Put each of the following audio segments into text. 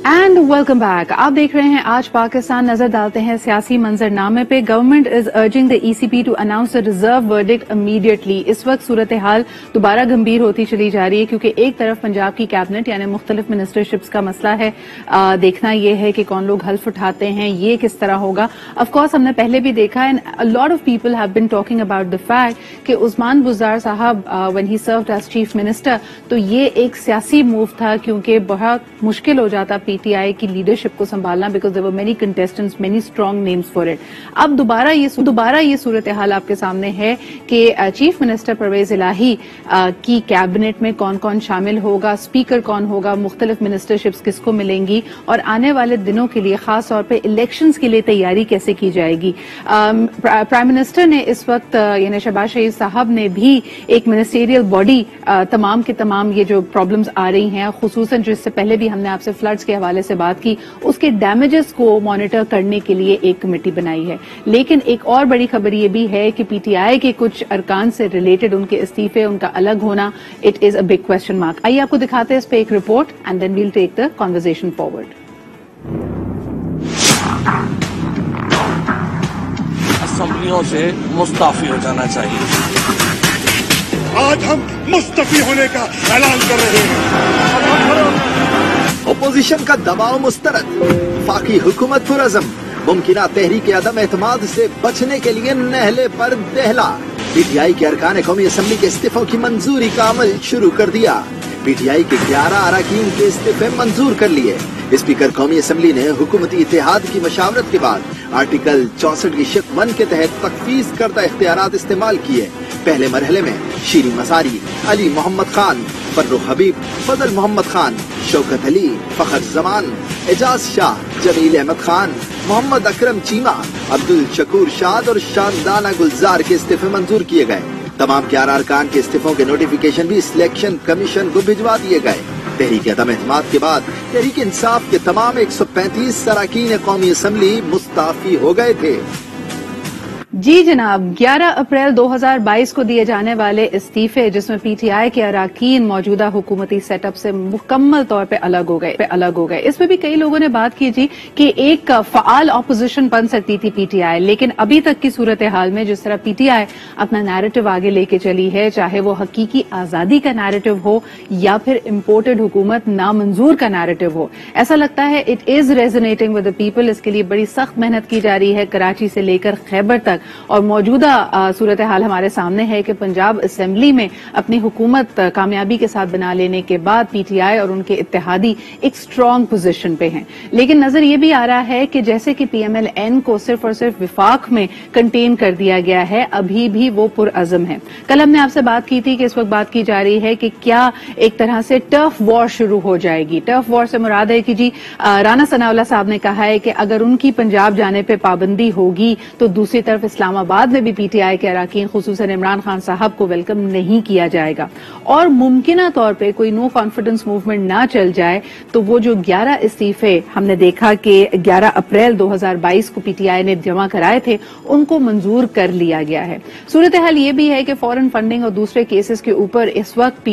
And welcome back. आप देख रहे हैं आज पाकिस्तान। नजर डालते हैं सियासी मंजरनामे पे। Government is urging the ECP to announce the reserve verdict immediately. इस वक्त सूरत हाल दोबारा गंभीर होती चली जा रही है क्योंकि एक तरफ पंजाब की कैबिनेट यानी मुख्तलिफ मिनिस्टरशिप्स का मसला है। देखना यह है कि कौन लोग हल्फ उठाते हैं, ये किस तरह होगा। ऑफकोर्स हमने पहले भी देखा and a lot of people have been talking about the fact कि उस्मान बुज़दार साहब when he served as chief minister, तो ये एक सियासी मूव था क्योंकि बहुत मुश्किल हो जाता PTI की लीडरशिप को संभालना because there were many contestants, many strong names for it. अब दोबारा ये सूरत हाल आपके सामने है कि चीफ मिनिस्टर परवेज इलाही की कैबिनेट में कौन कौन शामिल होगा, स्पीकर कौन होगा, मुख्तलिफ मिनिस्टरशिप्स किसको मिलेंगी और आने वाले दिनों के लिए खास तौर पर इलेक्शंस के लिए तैयारी कैसे की जाएगी। प्राइम मिनिस्टर ने इस वक्त यानी शहबाज शरीफ साहब ने भी एक मिनिस्टेरियल बॉडी तमाम के तमाम ये जो प्रॉब्लम्स आ रही हैं, खुसूसन जो इससे पहले भी हमने आपसे फ्लड्स के हवाले से बात की, उसके डैमेजेस को मॉनिटर करने के लिए एक कमेटी बनाई है। लेकिन एक और बड़ी खबर ये भी है कि PTI के कुछ अरकान से रिलेटेड उनके इस्तीफे, उनका अलग होना, it is a big question mark. आइए आपको दिखाते हैं इस पे एक report and then we'll take the conversation forward. असेंबलियों से मुस्ताफी हो जाना चाहिए। आज हम मुस्तफी होने का ऐलान कर रहे हैं। अपोजिशन का दबाव मुस्तरद, वफाकी हुकूमत पुरअज़म, मुमकिना तहरीक अदम एतमाद से बचने के लिए नहले पर दहला। PTI के अरकान कौमी असम्बली के इस्तीफों की मंजूरी का अमल शुरू कर दिया। PTI के 11 अरकान के इस्तीफे मंजूर कर लिए। स्पीकर कौमी असम्बली ने हुकूमती इत्तेहाद की मशावरत के बाद आर्टिकल 64 की शिक 1 के तहत तखफीज करदा इख्तियारात इस्तेमाल किए। पहले मरहले में शीरी मसारी, अली मोहम्मद खान, फर्रुख हबीब, फजल मोहम्मद खान, शौकत अली, फखर जमान, एजाज शाह, जमील अहमद खान, मोहम्मद अकरम चीमा, अब्दुल शकूर शाद और शानदाना गुलजार के इस्तीफे मंजूर किए गए। तमाम 11 अरकान के इस्तीफों के नोटिफिकेशन भी सिलेक्शन कमीशन को भिजवा दिए गए। तहरीक अदम एतमाद के बाद तहरीक इंसाफ के तमाम 135 अरकान कौमी असम्बली मुस्ताफी हो गए थे। जी जनाब, 11 अप्रैल 2022 को दिए जाने वाले इस्तीफे जिसमें PTI के अरकान मौजूदा हुकूमती सेटअप से मुकम्मल तौर पे अलग हो गए। इसमें भी कई लोगों ने बात की जी कि एक फाल ऑपोजिशन बन सकती थी PTI, लेकिन अभी तक की सूरत हाल में जिस तरह PTI अपना नैरेटिव आगे लेके चली है, चाहे वो हकीकी आजादी का नैरेटिव हो या फिर इम्पोर्टेड हुकूमत नामंजूर का नैरेटिव हो, ऐसा लगता है it is resonating with the people. इसके लिए बड़ी सख्त मेहनत की जा रही है कराची से लेकर खैबर तक। और मौजूदा सूरत हाल हमारे सामने है कि पंजाब असेंबली में अपनी हुकूमत कामयाबी के साथ बना लेने के बाद PTI और उनके इत्तेहादी एक स्ट्रांग पोजीशन पे हैं। लेकिन नजर ये भी आ रहा है कि जैसे कि PMLN को सिर्फ और सिर्फ विफाक में कंटेन कर दिया गया है, अभी भी वो पुरअज़म है। कल हमने आपसे बात की थी कि इस वक्त बात की जा रही है कि क्या एक तरह से टफ वॉर शुरू हो जाएगी। टफ वॉर से मुराद है कि जी राना सनाउल्लाह साहब ने कहा है कि अगर उनकी पंजाब जाने पर पाबंदी होगी तो दूसरी तरफ इस्लामाबाद में भी PTI के अरकान खुसूसन इमरान खान साहब को वेलकम नहीं किया जाएगा। और मुमकिना तौर पे कोई नो कॉन्फिडेंस मूवमेंट ना चल जाए तो वो जो 11 इस्तीफे हमने देखा कि 11 अप्रैल 2022 को PTI ने जमा कराए थे, उनको मंजूर कर लिया गया है। सूरत हाल ये भी है कि फॉरेन फंडिंग और दूसरे केसेस के ऊपर इस वक्त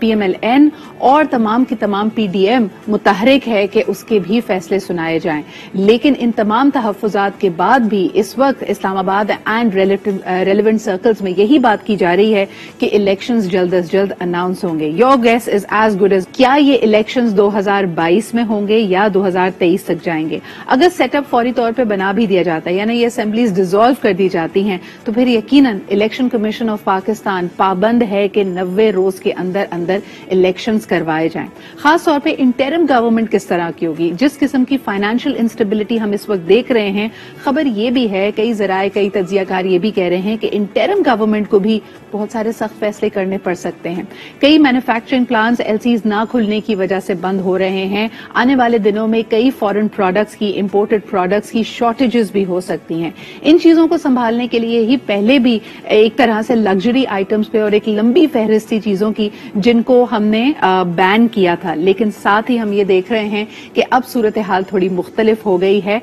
PMLN और तमाम की तमाम PDM मुतहरिक है कि उसके भी फैसले सुनाए जाएं। लेकिन इन तमाम तहफ्फुजात के बाद भी इस वक्त इस्लामाबाद एंड रेलेवेंट सर्कल्स में यही बात की जा रही है कि इलेक्शंस जल्द अज जल्द अनाउंस होंगे। Your guess is as good as. क्या ये इलेक्शंस 2022 में होंगे या 2023 तक जाएंगे? अगर सेटअप फौरी तौर पे बना भी दिया जाता है, यानी ये असेंबलीज डिसॉल्व कर दी जाती हैं, तो फिर यकीनन इलेक्शन कमीशन ऑफ पाकिस्तान पाबंद है कि 90 रोज के अंदर अंदर इलेक्शंस करवाए जाएं। खासतौर पर इंटरिम गवर्नमेंट किस तरह की होगी, जिस किस्म की फाइनेंशियल इंस्टेबिलिटी हम इस वक्त देख रहे हैं। खबर ये भी है, कई जराए कई तज्जियाकार ये भी कह रहे हैं कि इंटरिम गवर्नमेंट को भी बहुत सारे सख्त फैसले करने पड़ सकते हैं। कई मैन्युफैक्चरिंग प्लांट्स LCs ना खुलने की वजह से बंद हो रहे हैं। आने वाले दिनों में कई फॉरेन प्रोडक्ट्स की, इंपोर्टेड प्रोडक्ट्स की शॉर्टेजेस भी हो सकती हैं। इन चीजों को संभालने के लिए ही पहले भी एक तरह से लग्जरी आइटम्स पे और एक लंबी फहरिस्त थी चीजों की जिनको हमने बैन किया था। लेकिन साथ ही हम ये देख रहे हैं कि अब सूरत हाल थोड़ी मुख्तलिफ हो गई है।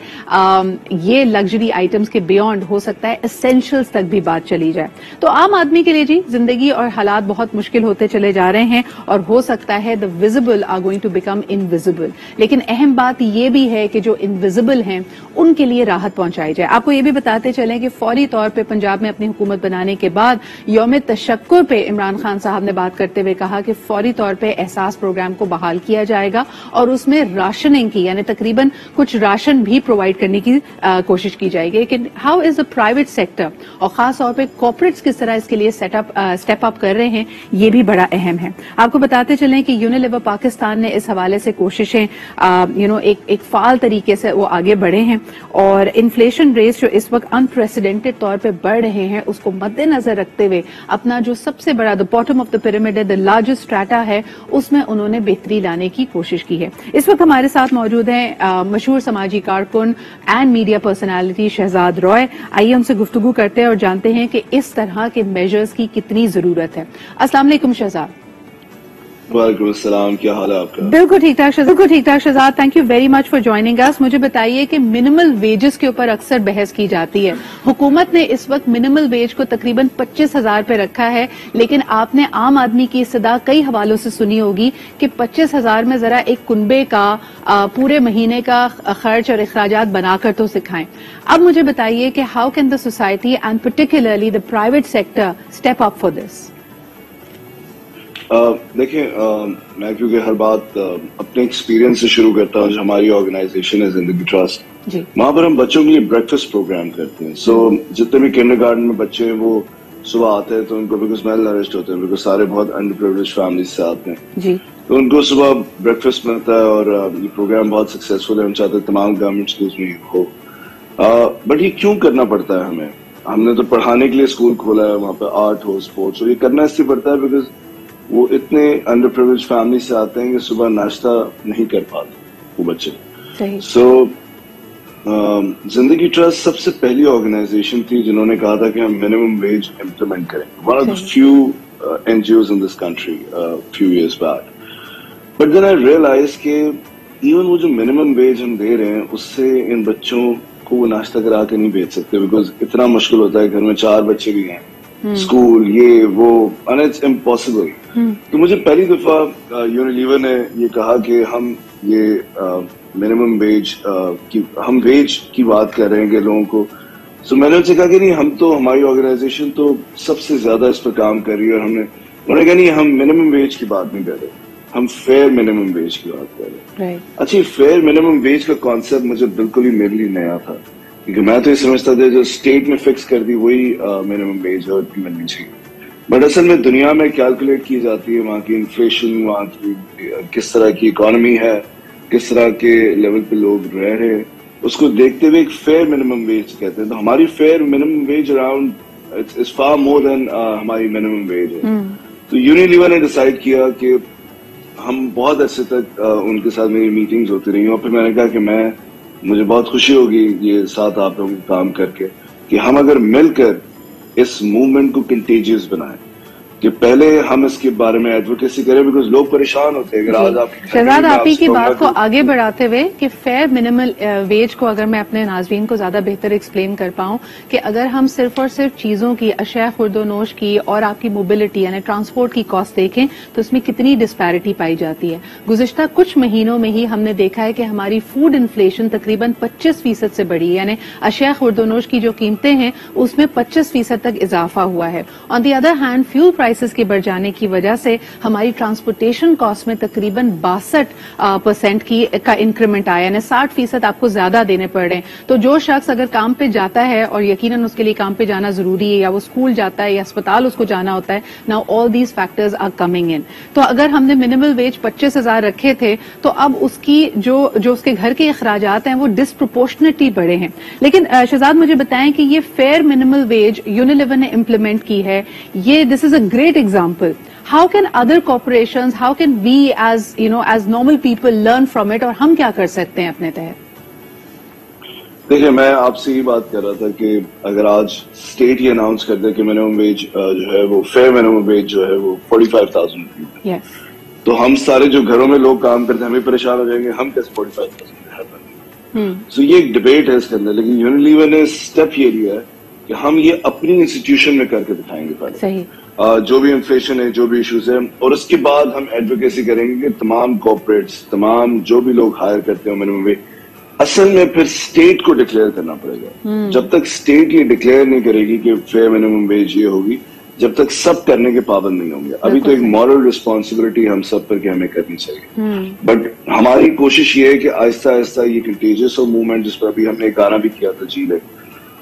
ये लग्जरी आइटम्स के बियॉन्ड हो सकता सकता है एसेंशियल्स तक भी बात चली जाए। तो आम आदमी के लिए जी जिंदगी और हालात बहुत मुश्किल होते चले जा रहे हैं और हो सकता है the visible are going to become invisible, लेकिन अहम बात ये भी है कि जो इनविजिबल हैं उनके लिए राहत पहुंचाई जाए। आपको ये भी बताते चलें कि फौरी तौर पे पंजाब में अपनी हुकूमत बनाने के बाद यौम तशक्कुर पे इमरान खान साहब ने बात करते हुए कहा कि फौरी तौर पे एहसास प्रोग्राम को बहाल किया जाएगा और उसमें राशनिंग की यानी तकरीबन कुछ राशन भी प्रोवाइड करने की कोशिश की जाएगी। लेकिन how is the private sector और खास तौर पे कॉर्पोरेट्स किस तरह इसके लिए स्टेप अप कर रहे हैं, ये भी बड़ा अहम है। आपको बताते चलें कि यूनिलीवर पाकिस्तान ने इस हवाले से कोशिशें एक फाल तरीके से वो आगे बढ़े हैं और इन्फ्लेशन रेट्स जो इस वक्त अनप्रेसिडेंटेड तौर पे बढ़ रहे हैं उसको मद्देनजर रखते हुए अपना जो सबसे बड़ा the bottom of the pyramid है, द लार्जेस्ट स्ट्रैटा है, उसमें उन्होंने बेहतरी लाने की कोशिश की है। इस वक्त हमारे साथ मौजूद हैं मशहूर समाजी कारकुन and media personality Shahzad Roy. आइए उनसे गुफ्तगू करते हैं और जानते हैं कि इस तरह के मेजर्स की कितनी जरूरत है। अस्सलाम वालेकुम शहजाद। वालेकुम अस्सलाम, क्या हाल है आपका? बिल्कुल ठीक ठाक Shahzad, thank you very much for joining us. मुझे बताइए कि मिनिमल वेजेस के ऊपर अक्सर बहस की जाती है। हुकूमत ने इस वक्त मिनिमल वेज को तकरीबन 25,000 पे रखा है, लेकिन आपने आम आदमी की सदा कई हवालों से सुनी होगी कि 25,000 में जरा एक कुनबे का पूरे महीने का खर्च और अखराजात बनाकर तो सिखाएं। अब मुझे बताइए कि how can the society and particularly the private sector step up for this? देखिए, मैं क्योंकि हर बात अपने एक्सपीरियंस से शुरू करता हूँ। जो हमारी ऑर्गेनाइजेशन है जिंदगी ट्रस्ट, वहां पर हम बच्चों के लिए ब्रेकफास्ट प्रोग्राम करते हैं। सो जितने भी किंडरगार्टन में बच्चे हैं वो सुबह आते हैं तो उनको बिकॉज वेल नरिश्ड होते हैं, बिकॉज सारे बहुत अंडर प्रिविलेज्ड फैमिली से आते हैं, तो उनको सुबह ब्रेकफास्ट मिलता है और ये प्रोग्राम बहुत सक्सेसफुल है। हम चाहते हैं तमाम गवर्नमेंट स्कूल्स में हो। बट ये क्यों करना पड़ता है हमें? हमने तो पढ़ाने के लिए स्कूल खोला है, वहां पर आर्ट हो, स्पोर्ट्स हो, ये करना इसलिए पड़ता है बिकॉज वो इतने अंडर प्रिविलेज्ड फैमिली से आते हैं कि सुबह नाश्ता नहीं कर पाते वो बच्चे। सो जिंदगी ट्रस्ट सबसे पहली ऑर्गेनाइजेशन थी जिन्होंने कहा था कि हम मिनिमम वेज इम्प्लीमेंट करेंगे। One of the few NGOs in this country few years back. But then I realized कि इवन वो जो मिनिमम वेज हम दे रहे हैं उससे इन बच्चों को वो नाश्ता करा के नहीं भेज सकते, बिकॉज इतना मुश्किल होता है, घर में 4 बच्चे भी हैं, स्कूल ये वो, एंड इट्स इम्पॉसिबल। तो मुझे पहली दफा यूनिलीवर ने ये कहा कि हम ये मिनिमम वेज हम वेज की बात कर रहे हैं कि लोगों को। सो मैंने उनसे कहा कि नहीं, हम तो हमारी ऑर्गेनाइजेशन तो सबसे ज्यादा इस पर काम कर रही है, और उन्होंने कहा नहीं, हम मिनिमम वेज की बात नहीं कर रहे, हम फेयर मिनिमम वेज की बात कर रहे हैं। अच्छा, फेयर मिनिमम वेज का कॉन्सेप्ट मुझे बिल्कुल ही मेरे लिए नया था, क्योंकि मैं तो ये समझता था जो स्टेट ने फिक्स कर दी वही मिनिमम वेज है, मिलनी चाहिए। बट असल में दुनिया में कैलकुलेट की जाती है वहाँ की इन्फ्लेशन, वहाँ की किस तरह की इकोनॉमी है, किस तरह के लेवल पे लोग रह रहे हैं, उसको देखते हुए एक फेयर मिनिमम वेज कहते हैं। तो हमारी fair minimum wage around it's far more than हमारी मिनिमम वेज है। तो यूनिलीवर ने डिसाइड किया कि हम बहुत अर्से तक उनके साथ मेरी मीटिंग्स होती रही, और फिर मैंने कहा कि मुझे बहुत खुशी होगी ये साथ आप लोगों को काम करके कि हम अगर मिलकर इस मूवमेंट को कंटेजियस बनाएं, कि पहले हम इसके बारे में एडवोकेसी करें, बिकॉज लोग परेशान होते हैं। अगर आज आप शहजाद, आप ही की बात को आगे बढ़ाते हुए कि फेयर मिनिमल वेज को अगर मैं अपने नाज़रीन को ज्यादा बेहतर एक्सप्लेन कर पाऊं कि अगर हम सिर्फ और सिर्फ चीजों की अशया खुर्दोनोश की और आपकी मोबिलिटी यानी ट्रांसपोर्ट की कॉस्ट देखें तो इसमें कितनी डिस्पैरिटी पाई जाती है। गुज़िश्ता कुछ महीनों में ही हमने देखा है कि हमारी फूड इन्फ्लेशन तकरीबन 25% से बढ़ी है, यानी अशया खुर्दोनोश की जो कीमतें हैं उसमें 25% तक इजाफा हुआ है। On the other hand fuel prices के बढ़ जाने की वजह से हमारी ट्रांसपोर्टेशन कॉस्ट में तकरीबन 62% का इंक्रीमेंट आया, यानी 60% आपको ज्यादा देने पड़ रहे हैं। तो जो शख्स अगर काम पे जाता है, और यकीनन उसके लिए काम पे जाना जरूरी है, या वो स्कूल जाता है या अस्पताल उसको जाना होता है, now all these factors are coming in. तो अगर हमने मिनिमल वेज 25,000 रखे थे तो अब उसकी जो उसके घर के अखराजात हैं वो डिस्प्रोपोर्शनेटली बढ़े हैं। लेकिन शहजाद, मुझे बताएं कि ये फेयर मिनिमल वेज यूनिलीवर ने इम्प्लीमेंट की है, ये this is a great example. How can other corporations, how can we as normal people learn from it, और हम क्या कर सकते हैं अपने तहत? देखिए, मैं आपसे ये बात कर रहा था कि अगर आज स्टेट ही अनाउंस कर दे कि मिनिमम वेज जो है वो फेयर मिनिमम वेज जो है वो 45,000 रुपये, yes. तो हम सारे जो घरों में लोग काम करते हैं हमें परेशान हो जाएंगे, हम कैसे 45,000 तो ये एक डिबेट है इसके अंदर। लेकिन यूनिलीवर ने स्टेप ये लिया है کہ ہم یہ اپنی انسٹیٹیوشن میں کر کے دکھائیں گے پہلے. صحیح. جو بھی انفلیشن ہے, جو بھی ایشوز ہیں, اور اس کے بعد ہم ایڈوکیسی کریں گے کہ تمام کارپوریٹس, تمام جو بھی لوگ ہائر کرتے ہیں منیمم ویج, اصل میں پھر اسٹیٹ کو ڈکلیئر کرنا پڑے گا. جب تک اسٹیٹ یہ ڈکلیئر نہیں کرے گی کہ فیئر منیمم ویج یہ ہوگی, جب تک سب کرنے کے پابند نہیں ہوں گے. ابھی تو ایک مورل رسپانسبلٹی ہم سب پر کہ ہمیں کرنی چاہیے, بٹ ہماری کوشش یہ ہے کہ آہستہ آہستہ یہ کنٹیجیس ہو موومنٹ, جس پر ابھی ہم نے ایک گانا بھی کیا تھا جی لے,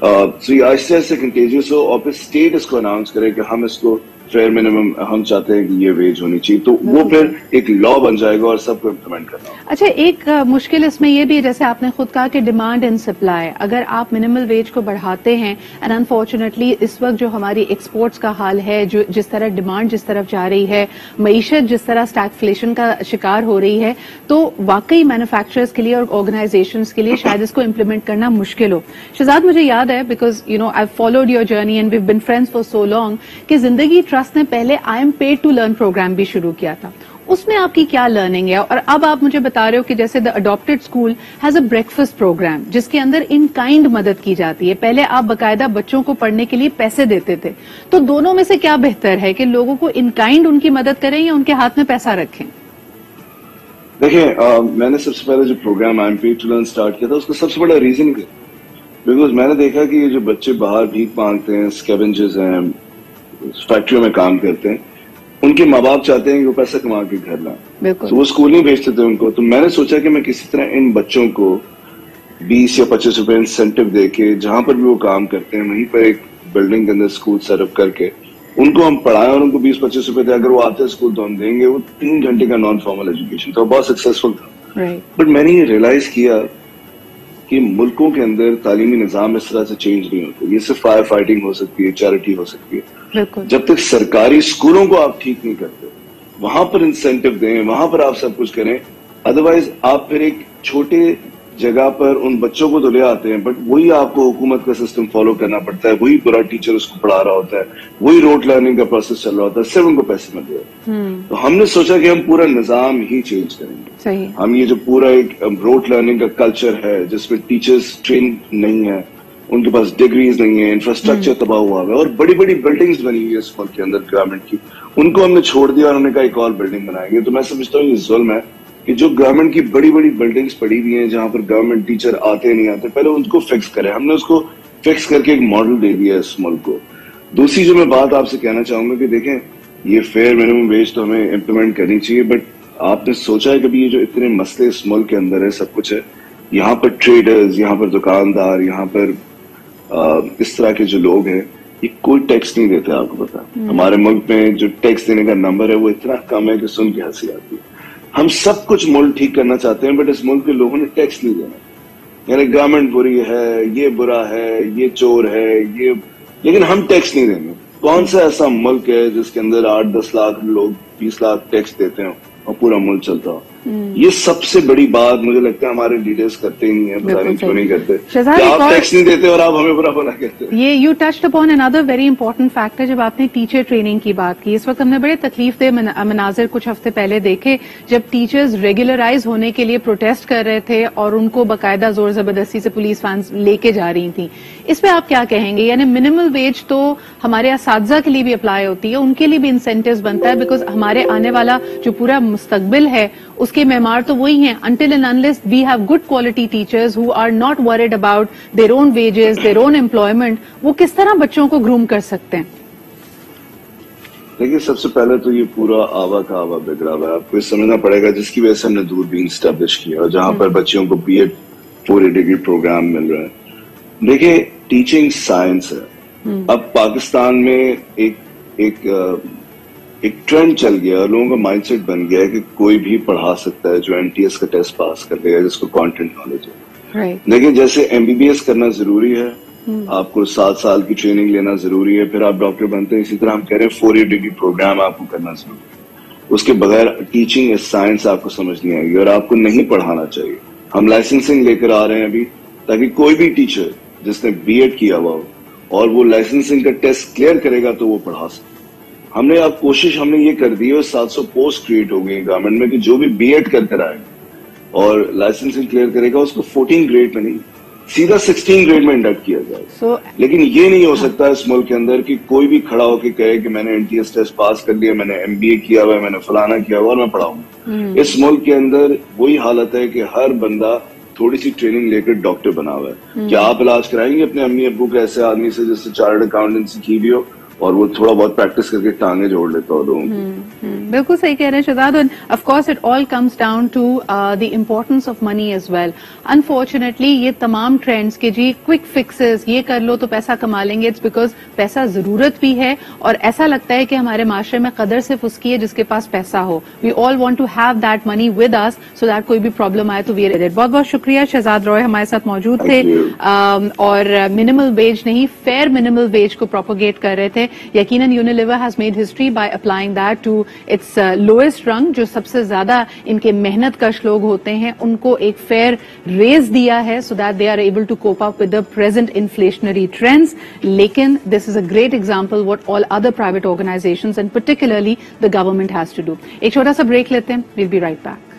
تو یہ آہستہ آہستہ کنٹیجیس ہو, اور پھر اسٹیٹ اس کو اناؤنس کرے کہ ہم اس کو فیئر منیمم ہم چاہتے ہیں کہ یہ ویج ہونی چاہیے, تو وہ پھر ایک لا بن جائے گا اور سب کو امپلیمنٹ کرنا ہوگا. اچھا, ایک مشکل اس میں یہ بھی, جیسے آپ نے خود کہا کہ ڈیمانڈ اینڈ سپلائی, اگر آپ منیمل ویج کو بڑھاتے ہیں اینڈ انفارچونیٹلی اس وقت جو ہماری ایکسپورٹس کا حال ہے, جو جس طرح ڈیمانڈ جس طرف جا رہی ہے, معیشت جس طرح اسٹیگفلیشن کا شکار ہو رہی ہے, تو واقعی مینوفیکچررز کے لیے اور آرگنائزیشنز کے لیے شاید اس کو امپلیمنٹ کرنا مشکل ہو. شہزاد, مجھے یاد ہے because you know I followed your journey and we've been friends for so long, کہ زندگی ٹرسٹ نے پہلے I am paid to learn program بھی شروع کیا تھا. اس میں آپ کی کیا لرننگ ہے؟ اور اب آپ مجھے بتا رہے ہو کہ جیسے the adapted school has a breakfast programme جس کے اندر ان کائنڈ مدد کی جاتی ہے. پہلے آپ باقاعدہ بچوں کو پڑھنے کے لیے پیسے دیتے تھے, تو دونوں میں سے کیا بہتر ہے کہ لوگوں کو ان کائنڈ ان کی مدد کریں یا ان کے ہاتھ میں پیسہ رکھیں؟ دیکھیں, میں نے سب سے پہلے جو program I am paid to learn start کیا تھا, اس کا سب سے بڑا ریزن کیا, بیکاز میں نے دیکھا کہ یہ جو بچے باہر بھیک مانگتے ہیں, اسکیونجرز ہیں, فیکٹریوں میں کام کرتے ہیں, ان کے ماں باپ چاہتے ہیں کہ وہ پیسہ کما کے گھر لائیں, تو وہ اسکول نہیں بھیجتے تھے ان کو. تو میں نے سوچا کہ میں کسی طرح ان بچوں کو 20 یا 25 روپے انسینٹیو دے کے, جہاں پر بھی وہ کام کرتے ہیں وہیں پر ایک بلڈنگ کے اندر اسکول سیٹ اپ کر کے ان کو ہم پڑھائیں, اور ان کو 20-25 روپے دے. اگر وہ آتے اسکول تو ہم دیں گے. وہ 3 گھنٹے کا نان فارمل ایجوکیشن تھا, بہت سکسیسفل تھا. بٹ میں نے یہ ریئلائز کیا کہ ملکوں کے اندر تعلیمی نظام اس طرح سے چینج نہیں ہوتے. یہ صرف فائر فائٹنگ ہو سکتی ہے, چیریٹی ہو سکتی ہے. جب تک سرکاری اسکولوں کو آپ ٹھیک نہیں کرتے, وہاں پر انسینٹیو دیں, وہاں پر آپ سب کچھ کریں, ادروائز آپ پھر ایک چھوٹے جگہ پر ان بچوں کو تو لے آتے ہیں, بٹ وہی آپ کو حکومت کا سسٹم فالو کرنا پڑتا ہے, وہی برا ٹیچر اس کو پڑھا رہا ہوتا ہے, وہی روٹ لرننگ کا پروسیس چل رہا ہوتا ہے, صرف ان کو پیسے مل رہے ہیں. تو ہم نے سوچا کہ ہم پورا نظام ہی چینج کریں گے. ہم یہ جو پورا ایک روٹ لرننگ کا کلچر ہے جس میں ٹیچرز ٹرین نہیں ہے, ان کے پاس ڈگریز نہیں ہے, انفراسٹرکچر تباہ ہوا ہے, اور بڑی بڑی بلڈنگز بنی ہوئی ہے اس ملک کے اندر گورنمنٹ کی, ان کو ہم نے چھوڑ دیا اور ہم نے کہا ایک اور بلڈنگ بنائیں گے. تو میں سمجھتا ہوں یہ ظلم ہے کہ جو گورنمنٹ کی بڑی بڑی بلڈنگز پڑی ہوئی ہیں جہاں پر گورنمنٹ ٹیچر آتے نہیں آتے, پہلے ان کو فکس کریں. ہم نے اس کو فکس کر کے ایک ماڈل دے دیا اس ملک کو. دوسری جو میں بات آپ سے کہنا چاہوں گا کہ دیکھیں, یہ فیئر منیمم ویج تو ہمیں امپلیمنٹ کرنی چاہیے, بٹ آپ نے سوچا ہے کبھی یہ جو اتنے مسئلے اس ملک کے اندر ہے, سب کچھ ہے, یہاں پر ٹریڈرز, یہاں پر دکاندار, یہاں پر اس طرح کے جو لوگ ہیں, یہ کوئی ٹیکس نہیں دیتے. آپ کو پتا ہمارے ملک میں جو ٹیکس دینے کا نمبر ہے وہ اتنا کم ہے کہ سن کے ہنسی آتی ہے. ہم سب کچھ ملک ٹھیک کرنا چاہتے ہیں, بٹ اس ملک کے لوگوں نے ٹیکس نہیں دینا. یعنی گورنمنٹ بری ہے, یہ برا ہے, یہ چور ہے, یہ, لیکن ہم ٹیکس نہیں دیں گے. کون سا ایسا ملک ہے جس کے اندر 8-10 لاکھ لوگ 20 لاکھ ٹیکس دیتے ہیں اور پورا ملک چلتا ہو؟ یہ سب سے بڑی بات مجھے لگتا ہے ہمارے لیڈرز کرتے ہی نہیں ہے. پتہ نہیں کیوں نہیں کرتے, کہ آپ ٹیکس نہیں دیتے اور آپ ہمیں برا بھلا کہتے ہیں. یہ you touched upon another very important factor جب آپ نے ٹیچر ٹریننگ کی بات کی. اس وقت ہم نے بڑے تکلیف دہ مناظر کچھ ہفتے پہلے دیکھے جب ٹیچرز ریگولرائز ہونے کے لیے پروٹیسٹ کر رہے تھے اور ان کو باقاعدہ زور زبردستی سے پولیس وینز لے کے جا رہی تھیں. اس پہ آپ کیا کہیں گے؟ یعنی منیمل ویج تو ہمارے اساتذہ کے لیے بھی اپلائی ہوتی ہے, ان کے لیے بھی انسینٹیوز بنتا ہے, بیکاز ہمارے آنے والا جو پورا مستقبل ہے اس کے معمار تو وہی ہیں. Until and unless we have good quality teachers who are not worried about their own wages, their own employment, وہ کس طرح بچوں کو گروم کر سکتے ہیں؟ دیکھیے, سب سے پہلے تو یہ پورا آوا کا آوا بگڑا ہوا ہے. آپ کو یہ سمجھنا پڑے گا جس کی وجہ سے ہم نے دوربین اسٹیبلش کیا, اور جہاں پر بچوں کو BEd 4 ڈگری پروگرام مل رہا ہے. دیکھیں, ٹیچنگ سائنس ہے. اب پاکستان میں ایک ٹرینڈ چل گیا, لوگوں کا مائنڈ سیٹ بن گیا ہے کہ کوئی بھی پڑھا سکتا ہے جو MTS کا ٹیسٹ پاس کر لے گا, جس کو کانٹینٹ نالج ہے. لیکن جیسے MBBS کرنا ضروری ہے, آپ کو 7 سال کی ٹریننگ لینا ضروری ہے, پھر آپ ڈاکٹر بنتے ہیں, اسی طرح ہم کہہ رہے ہیں 4 ڈگری پروگرام آپ کو کرنا ضروری ہے. اس کے بغیر ٹیچنگ سائنس آپ کو سمجھ نہیں آئے گی, اور آپ کو نہیں پڑھانا چاہیے. ہم لائسنسنگ لے کر آ رہے ہیں ابھی, تاکہ کوئی بھی ٹیچر جس نے BEd کیا ہوا ہو اور وہ لائسنسنگ کا ٹیسٹ کلیئر کرے گا تو وہ پڑھا سکے. ہم نے اب کوشش ہم نے یہ کر دی ہے, 700 پوسٹ کریٹ ہو گئی گورنمنٹ میں کہ جو بھی BEd کر کر آئے اور لائسنسنگ کلیئر کرے گا اس کو 14 گریڈ میں نہیں سیدھا 16 گریڈ میں انڈکٹ کیا جائے. لیکن یہ نہیں ہو سکتا اس ملک کے اندر کہ کوئی بھی کھڑا ہو کے کہے کہ میں نے NTS ٹیسٹ پاس کر لیا, میں نے MBA کیا ہوا ہے, میں نے فلانا کیا ہوا اور میں پڑھاؤں. اس ملک کے اندر وہی حالت ہے کہ ہر بندہ تھوڑی سی ٹریننگ لے کر ڈاکٹر بنا ہوا ہے. کیا آپ علاج کرائیں گے اپنے امی ابو کے ایسے آدمی سے جس سے چارٹرڈ اکاؤنٹنسی کی بھی ہو اور وہ تھوڑا بہت پریکٹس کر کے ٹانگیں جوڑ لیتا ہو لوگوں کی؟ بالکل صحیح کہہ رہے ہیں Shahzad. And of course it all comes down to the importance of money as well. Unfortunately یہ تمام ٹرینڈز کے جی کوئک فکسز, یہ کر لو تو پیسہ کما لیں گے, اٹس بیکاز پیسہ ضرورت بھی ہے اور ایسا لگتا ہے کہ ہمارے معاشرے میں قدر صرف اس کی ہے جس کے پاس پیسہ ہو. We all want to have that money with us so that کوئی بھی پرابلم آئے تو وی آر ریڈی. بہت بہت شکریہ. شہزاد رائے ہمارے ساتھ موجود تھے اور منیمل ویج نہیں فیئر منیمل ویج کو پروپوگیٹ کر رہے تھے. یقیناً Unilever has made history by applying that to its lowest rung, جو سب سے زیادہ ان کے محنت کش لوگ ہوتے ہیں, ان کو ایک فیئر ریز دیا ہے so that they are able to cope up with the present inflationary trends. لیکن this is a great example what all other private organizations and particularly the government has to do. ایک چھوٹا سا break لیتے ہیں. We'll be right back.